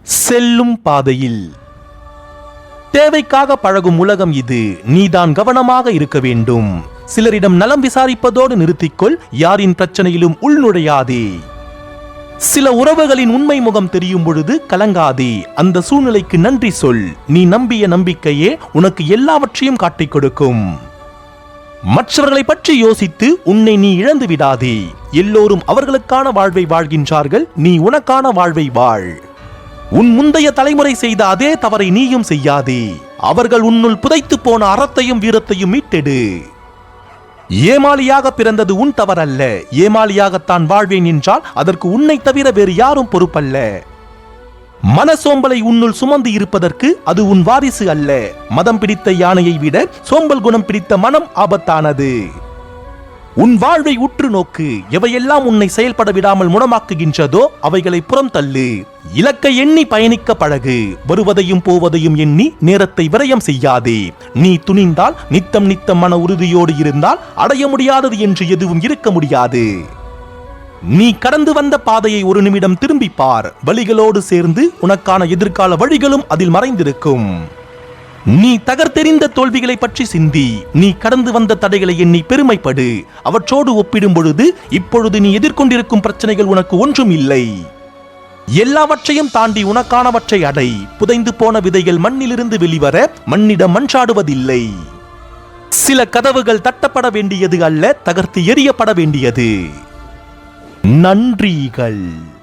செல்லும் பாதையில் தேவைக்காக பழகும் உலகம் இது. நீதான் கவனமாக இருக்க வேண்டும். சிலரிடம் நலம் விசாரிப்பதோடு நிறுத்திக்கொள். யாரின் பிரச்சனையிலும் உள்நுழையாதே. சில உறவுகளின் உண்மை முகம் தெரியும் பொழுது கலங்காதே. அந்த சூழ்நிலைக்கு நன்றி சொல். நீ நம்பிய நம்பிக்கையே உனக்கு எல்லாவற்றையும் காட்டிக் கொடுக்கும். மற்றவர்களை பற்றி யோசித்து உன்னை நீ இழந்து விடாதே. எல்லோரும் அவர்களுக்கான வாழ்வை வாழ்கின்றார்கள். நீ உனக்கான வாழ்வை வாழ். உன் முந்தைய தலைமுறை செய்த அதே தவறை நீயும் செய்யாதே. அவர்கள் உன்னுள் புதைத்து போன அறத்தையும் வீரத்தையும் மீட்டெடு. ஏமாளியாக பிறந்தது உன் தவறல்ல. ஏமாளியாகத்தான் வாழ்வேன் என்றால் அதற்கு உன்னை தவிர வேறு யாரும் பொறுப்பல்ல. மனசோம்பலை உன்னுள் சுமந்து இருப்பதற்கு அது உன் வாரிசு அல்ல. மதம் பிடித்த யானையை விட சோம்பல் குணம் பிடித்த மனம் ஆபத்தானது. உன் வாழ்வை உற்று நோக்கு. எவையெல்லாம் உன்னை செயல்பட விடாமல் முடமாக்குகின்றதோ அவைகளை புறம் தள்ளு. இலக்கை எண்ணி பயணிக்க பழகு. வருவதையும் போவதையும் எண்ணி நேரத்தை விரயம் செய்யாதே. நீ துணிந்தால், நித்தம் நித்தம் மன உறுதியோடு இருந்தால் அடைய முடியாதது என்று எதுவும் இருக்க முடியாது. நீ கடந்து வந்த பாதையை ஒரு நிமிடம் திரும்பி பார். வழிகளோடு சேர்ந்து உனக்கான எதிர்கால வழிகளும் அதில் மறைந்திருக்கும். நீ தகர்த்தெறிந்த தோல்விகளை பற்றி சிந்தி. நீ கடந்து வந்த தடைகளை எண்ணி பெருமைப்படு. அவற்றோடு ஒப்பிடும் பொழுது இப்பொழுது நீ எதிர்கொண்டிருக்கும் பிரச்சனைகள் உனக்கு ஒன்றும் இல்லை. எல்லாவற்றையும் தாண்டி உனக்கானவற்றை அடை. புதைந்து போன விதைகள் மண்ணிலிருந்து வெளிவர மண்ணிடம் மன்றாடுவதில்லை. சில கதவுகள் தட்டப்பட வேண்டியது அல்ல, தகர்த்து எறியப்பட வேண்டியது. நன்றிகள்.